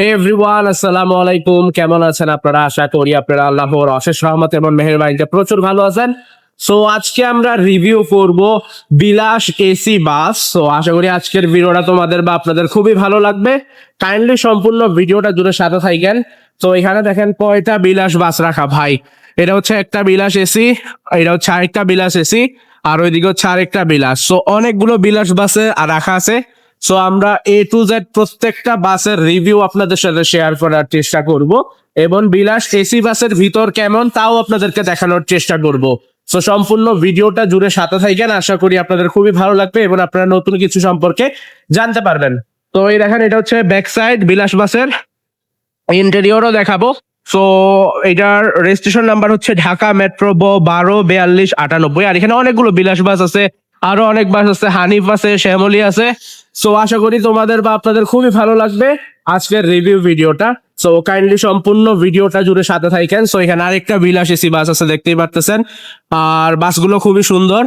Everyone, আসসালামু আলাইকুম। কেমন আছেন আপনারা? আশা করি আপনারা আল্লাহর অশেষ রহমত এবং মেহেরবানিতে প্রচুর ভালো আছেন। সো আজকে আমরা রিভিউ করব বিলাস এসি বাস। সো আশা করি আজকের ভিডিওটা তোমাদের বা আপনাদের খুবই ভালো লাগবে। কাইন্ডলি সম্পূর্ণ ভিডিওটা জুড়ে সাথে থাকেন। তো এখানে দেখেন কয়টা বিলাস বাস রাখা ভাই। এটা হচ্ছে একটা বিলাস এসি, এটা হচ্ছে আরেকটা বিলাস এসি, আর ওইদিকে হচ্ছে আরেকটা বিলাস। সো অনেকগুলো বিলাস বাসে আর রাখা আছে। সো আমরা A to Z প্রত্যেকটা বাসের রিভিউ আপনাদের সাথে শেয়ার করার চেষ্টা করব এবং বিলাস এসি বাসের ভিতর কেমন তাও আপনাদেরকে দেখানোর চেষ্টা করব। সো সম্পূর্ণ ভিডিওটা জুড়ে সাথে থাকেন, আশা করি আপনাদের খুবই ভালো লাগবে এবং আপনারা নতুন কিছু সম্পর্কে জানতে পারবেন। তো এই দেখেন, এটা হচ্ছে ব্যাক সাইড বিলাস বাসের, ইন্টেরিয়রও দেখাবো। সো এটার রেজিস্ট্রেশন নাম্বার হচ্ছে ঢাকা মেট্রো 124298। আর এখানে অনেকগুলো বিলাস বাস আছে, আরো অনেক বাস আছে, হানিফ আছে, শ্যামলী আছে। সো আশা করি তোমাদের বা আপনাদের খুবই ভালো লাগবে আজকের রিভিউ ভিডিওটা। সো কাইন্ডলি সম্পূর্ণ ভিডিওটা জুড়ে সাথে থাকেন। সো এখানে আরেকটা বিলাস এসি বাস আছে, দেখতেই পারতেছেন। আর বাসগুলো খুবই সুন্দর,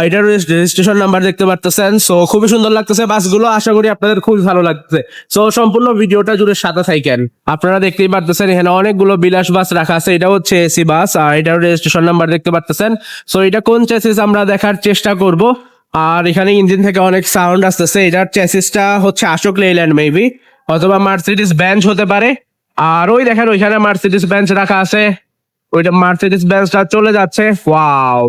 এটার রেজিস্ট্রেশন নাম্বার দেখতে পারতেছেন। সো খুবই সুন্দর লাগতেছে বাসগুলো, আশা করি আপনাদের খুবই ভালো লাগছে। সো সম্পূর্ণ ভিডিওটা জুড়ে সাথে থাকেন। আপনারা দেখতেই পারতেছেন এখানে অনেকগুলো বিলাস বাস রাখা আছে। এটা হচ্ছে এসি বাস আর এটার রেজিস্ট্রেশন নাম্বার দেখতে পারতেছেন। সো এটা কোন চেসিস আমরা দেখার চেষ্টা করব। আর এখানে ইঞ্জিন থেকে অনেক সাউন্ড আসতেছে। এটার চেসিসটা হচ্ছে আশোক লেল্যান্ড মেবি, অথবা মার্সিডিস বেঞ্চ হতে পারে। আর ওই দেখেন ওইখানে মার্সিডিস বেঞ্চ রাখা আছে, ওইটা মার্সিডিস বেঞ্চটা চলে যাচ্ছে। ওয়াও,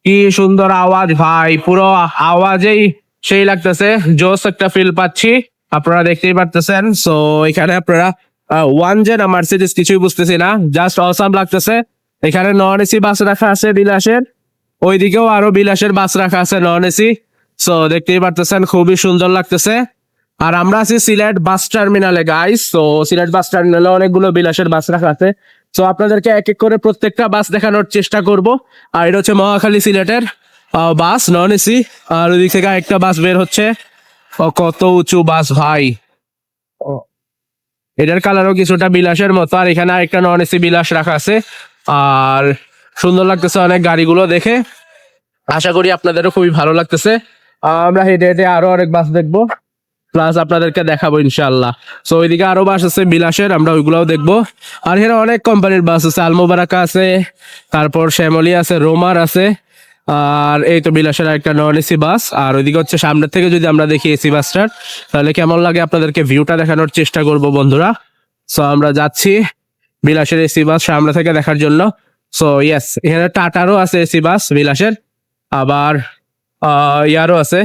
কি সুন্দর আওয়াজ ভাই, পুরো আওয়াজেই সেই লাগতেছে, জোস একটা ফিল পাচ্ছি, আপনারা দেখতেই পারতেছেন। সো এখানে আপনারা ওয়ান জেন মার্সিডিস কিছুই বুঝতেছি না, জাস্ট অসাম লাগতেছে। এখানে নন এসি বাস রাখা আছে বিলাসের, ওইদিকেও আরো বিলাসের বাস রাখা আছে নন এসি। সো দেখতেই পারতেছেন খুবই সুন্দর লাগতেছে। আর আমরা আছি সিলেট বাস টার্মিনালে গাইস। তো সিলেট বাস টার্মিনালে অনেকগুলো বিলাসের বাস রাখা আছে। সো আপনাদেরকে এক এক করে প্রত্যেকটা বাস দেখানোর চেষ্টা করব। আর এটা হচ্ছে মহাখালী সিলেটের বাস নন এসি। আর ওইদিক থেকে একটা বাস বের হচ্ছে, কত উঁচু বাস ভাই। এটার কালারও কিছুটা বিলাসের মতো। আর এখানে আরেকটা নন এসি বিলাস রাখা আছে। আর সুন্দর লাগতেছে অনেক গাড়িগুলো দেখে, আশা করি আপনাদেরও খুবই ভালো লাগতেছে। আমরা হেঁটে হেঁটে আরো অনেক বাস দেখবো, প্লাস আপনাদেরকে দেখাবো ইনশাল্লাহ। সো ওইদিকে আরো বাস আছে বিলাসের, আমরা ওইগুলাও দেখবো। আর এখানে অনেক কোম্পানির বাস আছে, আলমোবারাকা আছে, তারপর শ্যামলী আছে, রোমার আছে। আর এই তো বিলাসের একটা নন এসি বাস। আর ওইদিকে হচ্ছে সামনের থেকে যদি আমরা দেখি এসি বাসটার, তাহলে কেমন লাগে আপনাদেরকে ভিউটা দেখানোর চেষ্টা করব বন্ধুরা। সো আমরা যাচ্ছি বিলাসের এসি বাস সামনে থেকে দেখার জন্য। সো ইয়েস, এখানে টাটারও আছে এসি বাস বিলাসের, আবার ইয়ারও আছে,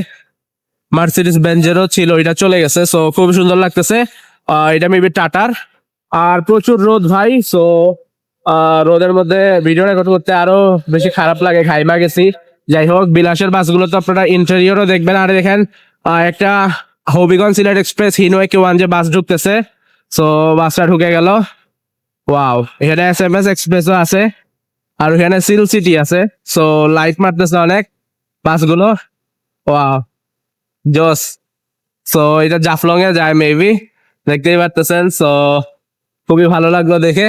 মার্সিডিস বেঞ্জেরও ছিল, এটা চলে গেছে। সো খুব সুন্দর লাগতেছে, এটা মেবি টাটার। আর প্রচুর রোদ ভাই। সো রোদের মধ্যে ভিডিও রেকর্ড করতে আরো বেশি খারাপ লাগে, ঘাইমা গেছি। যাই হোক, বিলাসের বাসগুলো তো আপনারা ইন্টেরিয়রও দেখবেন। আর দেখেন একটা হবিগঞ্জ সিলেট এক্সপ্রেস হিনওয়ে Q1 যে বাস ঢুকতেছে। সো বাসটা ঢুকে গেল। ওয়াও, এখানে SMS এক্সপ্রেসও আছে, আর ওখানে সিল সিটি আছে। সো লাইট মারতেছে অনেক বাসগুলো। ওয়াও, জোস। সো এটা জাফলং এ যায় মেবি, দেখতেই পারতেছেন। সো খুবই ভালো লাগলো দেখে।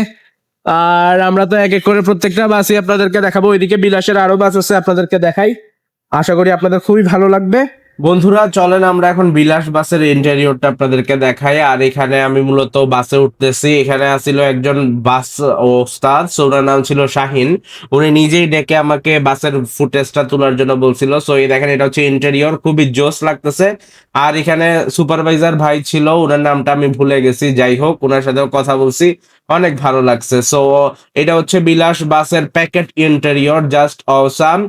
আর আমরা তো এক এক করে প্রত্যেকটা বাসই আপনাদেরকে দেখাবো। ওইদিকে বিলাসের আরো বাস আছে, আপনাদেরকে দেখাই, আশা করি আপনাদের খুবই ভালো লাগবে। বন্ধুরা চলেন আমরা এখন বিলাস বাসের ইন্টেরিয়রটা আপনাদেরকে দেখাই। আর এখানে আমি মূলত বাসে উঠতেছি। এখানে আসছিল একজন বাস ওস্তাদ, ওনার নাম ছিল শাহিন। উনি নিজেই ডেকে আমাকে বাসের ফুটেজটা তোলার জন্য বলছিল। সো এই দেখেন, এটা হচ্ছে ইন্টেরিয়র, খুবই জোস লাগতেছে। আর এখানে সুপারভাইজার ভাই ছিল, ওনার নামটা আমি ভুলে গেছি। যাই হোক, ওনার সাথেও কথা বলছি, অনেক ভালো লাগছে। সো এটা হচ্ছে বিলাস বাসের প্যাকেট ইন্টেরিয়র, জাস্ট অসাম।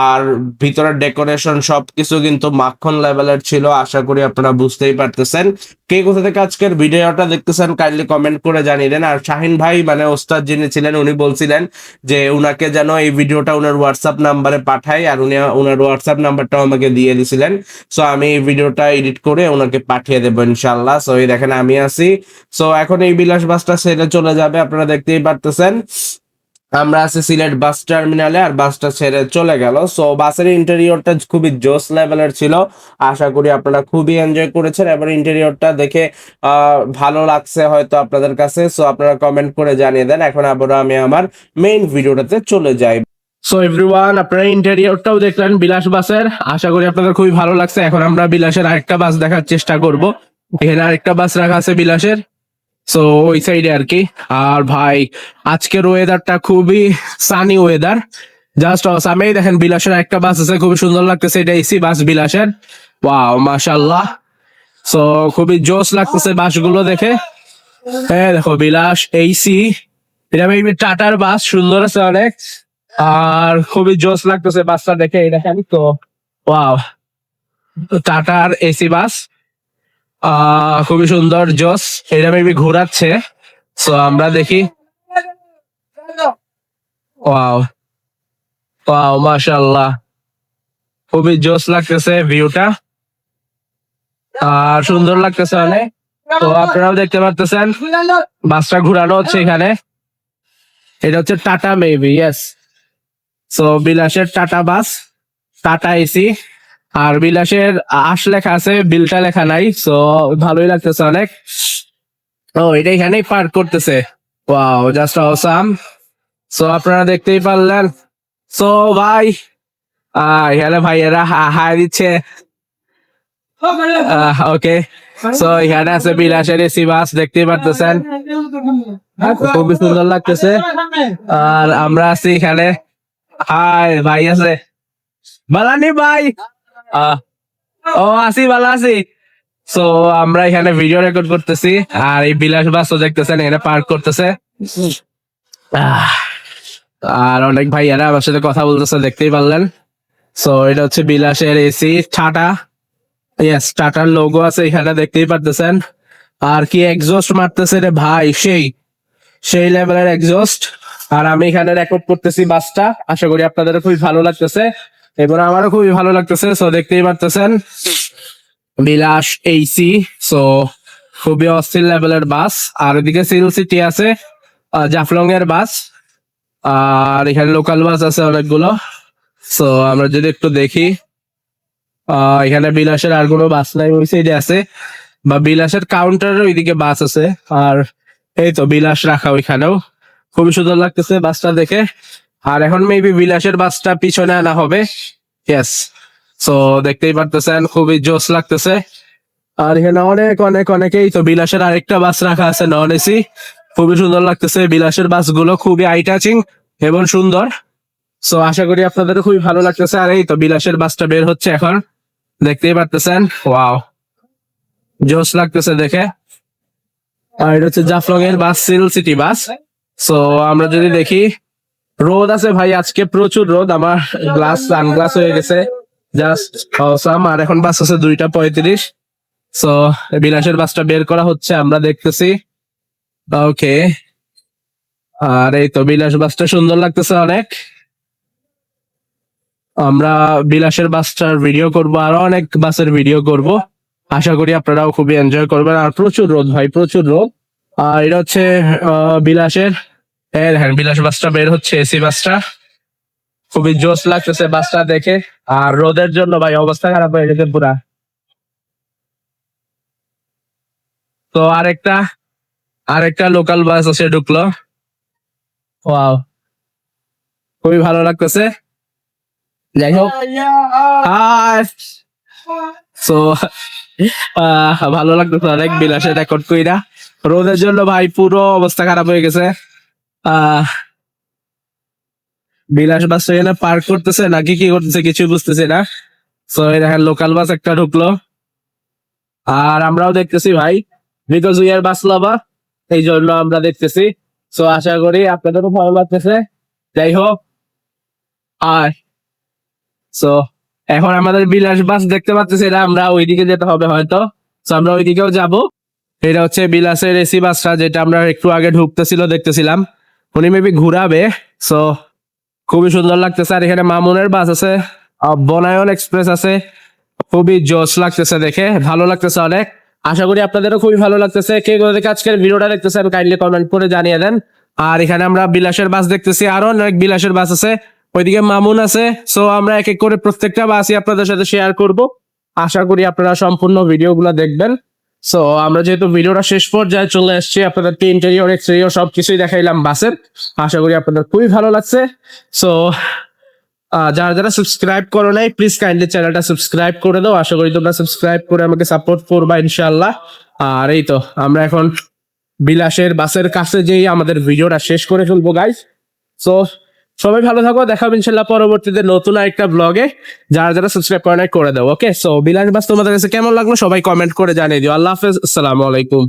আর ভিতরের ডেকোরেশন সবকিছু কিন্তু মাখন লেভেলের ছিল, আশা করি আপনারা বুঝতেই পারতেছেন। কে কোথা থেকে আজকের ভিডিওটা দেখতেছেন কাইন্ডলি কমেন্ট করে জানিয়ে দেন। আর শাহিন ভাই মানে ওস্তাদ যিনি ছিলেন, উনি বলছিলেন যে উনাকে যেন এই ভিডিওটা উনার হোয়াটসঅ্যাপ নাম্বারে পাঠাই, আর উনি উনার হোয়াটসঅ্যাপ নাম্বারটাও আমাকে দিয়ে দিয়েছিলেন। সো আমি এই ভিডিওটা এডিট করে ওনাকে পাঠিয়ে দেবো ইনশাল্লাহ। সো এই দেখেন আমি আছি। সো এখন এই বিলাস বাসটা ছেড়ে চলে যাবে, আপনারা দেখতেই পারতেছেন। আমরা আছি সিলেট বাস টার্মিনালে, আর বাসটা ছেড়ে চলে গেল। সো বাসের ইন্টেরিয়রটা খুবই জোস লেভেলের ছিল, আশা করি আপনারা খুবই এনজয় করেছেন। এবার ইন্টেরিয়রটা দেখে ভালো লাগছে হয়তো আপনাদের কাছে। সো আপনারা কমেন্ট করে জানিয়ে দেন। এখন আবারও আমি আমার মেইন ভিডিওটাতে চলে যাই। সো এভরিওয়ান, আপনারা ইন্টেরিয়রটাও দেখলেন বিলাস বাসের, আশা করি আপনাদের খুবই ভালো লাগছে। এখন আমরা বিলাসের আরেকটা বাস দেখার চেষ্টা করব। এখানে আরেকটা বাস রাখা আছে বিলাসের, সো ওই সাইডে আর কি। আর ভাই আজকের ওয়েদারটা খুবই সানি ওয়েদার, জাস্ট অসাম। এই দেখেন বিলাসের একটা বাস আছে, খুবই সুন্দর লাগতেছে, এটা এসি বাস বিলাসের। ওয়াও মাশাআল্লাহ। সো খুবই জোস লাগতেছে বাসগুলো দেখে। হ্যাঁ দেখো বিলাস এইসি, এটা মেবি টাটার বাস, সুন্দর আছে অনেক। আর খুবই জোস লাগতেছে বাসটা দেখে, এই দেখেন তো। ওয়াও, টাটার এসি বাস, খুবই সুন্দর জোস। এটা মেবি ঘোরাচ্ছে, সো আমরা দেখি। ওয়াও ওয়াও মাশাআল্লাহ, খুবই জোস লাগতেছে ভিউটা, আর সুন্দর লাগতেছে অনেক। তো আপনারাও দেখতে পারতেছেন বাসটা ঘুরানো হচ্ছে এখানে। এটা হচ্ছে টাটা মেবি, ইয়েস। সো বিলাসের টাটা বাস, টাটা এসি। আর বিলাসের আশ লেখা আছে, বিলটা লেখা নাই। সো ভালোই লাগতেছে অনেক। ও এটা এখানেই পার্ক করতেছে, ওয়াও জাস্ট অসাম। সো আপনারা দেখতেই পারলেন। সো ভাই এখানে ভাইয়েরা হাই দিচ্ছে। ওকে, সো এখানে আছে বিলাসের এসি বাস, দেখতেই পারতেছেন, খুবই সুন্দর লাগতেছে। আর আমরা আছি এখানে। হাই ভাই আছে, বালানি ভাই। ও আছি, ভালো আছি। সো আমরা এখানে ভিডিও রেকর্ড করতেছি, আর এই বিলাস বাসও দেখতেছেন এখানে পার্ক করতেছে। আহ, আর অনেক ভাইয়ারা আমার সাথে কথা বলতেছে, দেখতেই পারলেন। সো এটা হচ্ছে বিলাসের এসি টাটা, ইয়েস টাটার লোগো আছে এখানে, দেখতেই পারতেছেন। আর কি এক্সস্ট মারতেছে রে ভাই, সেই সেই লেভেলের এক্সস্ট। আর আমি এখানে রেকর্ড করতেছি বাসটা, আশা করি আপনাদের খুবই ভালো লাগতেছে এবং আমারও খুবই ভালো লাগতেছে। সো দেখতেই পারতেছেন বিলাস এইসি, সো খুবই অস্থির লেভেলের বাস। আর এদিকে সিল সিটি আছে, জাফলং এর বাস। আর এখানে লোকাল বাস আছে অনেকগুলো। সো আমরা যদি একটু দেখি, এখানে বিলাসের আর কোনো বাস নাই, ওই সাইডে আছে, বা বিলাসের কাউন্টারের ওইদিকে বাস আছে। আর এই তো বিলাস রাখা ওইখানেও, খুবই সুন্দর লাগতেছে বাসটা দেখে। আর এখন মেবি বিলাসের বাসটা পিছনে আনা হবে, ইয়েস। সো দেখতেই পারতেছেন খুবই জোস লাগতেছে। আর এখানে অনেক অনেক অনেকেই তো বিলাসের আরেকটা বাস রাখা আছে নন এসি, খুবই সুন্দর লাগতেছে। বিলাসের বাসগুলো খুবই আই টাচিং এবং সুন্দর। সো আশা করি আপনাদের খুবই ভালো লাগতেছে। আর এই তো বিলাসের বাসটা বের হচ্ছে এখন, দেখতেই পারতেছেন। ওয়াও, জোস লাগতেছে দেখে। আর এটা হচ্ছে জাফলং এর বাস, সিল সিটি বাস। সো আমরা যদি দেখি, রোদ আছে ভাই আজকে, প্রচুর রোদ, আমার গ্লাস সানগ্লাস হয়ে গেছে, জাস্ট অসাম। আর এখন বাস আছে 2:35। সো বিলাসের বাসটা বের করা হচ্ছে, আমরা দেখতেছি। ওকে, আর এই তো বিলাস বাসটা সুন্দর লাগতেছে অনেক। আমরা বিলাসের বাসটার ভিডিও করব, আরো অনেক বাসের ভিডিও করব, আশা করি আপনারাও খুবই এনজয় করবেন। আর প্রচুর রোদ ভাই, প্রচুর রোদ। আর এটা হচ্ছে বিলাসের, হ্যাঁ বিলাস বাসটা বের হচ্ছে, এসি বাসটা, খুবই জোস লাগতেছে বাসটা দেখে। আর রোদের জন্য ভাই অবস্থা খারাপ হয়ে গেছে পুরা। তো আরেকটা আরেকটা লোকাল বাস আছে ঢুকলো, ওয়াও খুবই ভালো লাগতেছে। যাই হোক, সো ভালো লাগতেছে অনেক বিলাসের রেকর্ড কইরা। রোদের জন্য ভাই পুরো অবস্থা খারাপ হয়ে গেছে। আহ বিলাস বাস এখানে পার্ক করতেছে নাকি কি করতেছে কিছু বুঝতেছি না। সো দেখেন লোকাল বাস একটা ঢুকলো, আর আমরাও দেখতেছি ভাই, বিকজ উই আর বাস লাভার, এই জন্য আমরা দেখতেছি। সো আশা করি আপনাদেরও ভালো লাগতেছে। যাই হোক, আর সো এখন আমাদের বিলাস বাস দেখতে পাচ্ছি, এটা আমরা ওইদিকে যেতে হবে হয়তো। সো আমরা ওইদিকেও যাব। এটা হচ্ছে বিলাসের এসি বাসটা, যেটা আমরা একটু আগে ঢুকতেছিল দেখতেছিলাম, উনি মেবি ঘুরাবে। সো খুবই সুন্দর লাগতেছে। আর এখানে মামুনের বাস আছে, বনায়ন এক্সপ্রেস আছে, খুবই জোশ লাগতেছে দেখে, ভালো লাগতেছে অনেক। আশা করি আপনাদেরও খুবই ভালো লাগতেছে। কে কোথা থেকে আজকের ভিডিওটা দেখতেছেন কাইন্ডলি কমেন্ট করে জানিয়ে দেন। আর এখানে আমরা বিলাসের বাস দেখতেছি, আরো অনেক বিলাসের বাস আছে, ওইদিকে মামুন আছে। সো আমরা এক এক করে প্রত্যেকটা বাসই আপনাদের সাথে শেয়ার করব। আশা করি আপনারা সম্পূর্ণ ভিডিওগুলো দেখবেন। সো আমরা যেহেতু ভিডিওটা শেষ পর্যায়ে চলে এসেছি, আপনাদেরকে ইন্টেরিয়র এক্সটেরিয়র সবকিছুই দেখাইলাম বাসের। আশা করি আপনাদের খুবই ভালো লাগছে। সো যারা যারা সাবস্ক্রাইব করো নাই, প্লিজ কাইন্ডলি চ্যানেলটা সাবস্ক্রাইব করে দাও। আশা করি তোমরা সাবস্ক্রাইব করে আমাকে সাপোর্ট করবা ইনশাআল্লাহ। আর এই তো আমরা এখন বিলাসের বাসের কাছে যেই আমাদের ভিডিওটা শেষ করে ফেলবো গাইস। সো সবাই ভালো থাকো, দেখা হবে ইনশাল্লাহ পরবর্তীতে নতুন একটা ব্লগে। যারা যারা সাবস্ক্রাইব করে নাই করে দাও। ওকে, সো বিলাস বাস তোমাদের কাছে কেমন লাগলো সবাই কমেন্ট করে জানিয়ে দিও। আল্লাহ হাফেজ, আসসালামু আলাইকুম।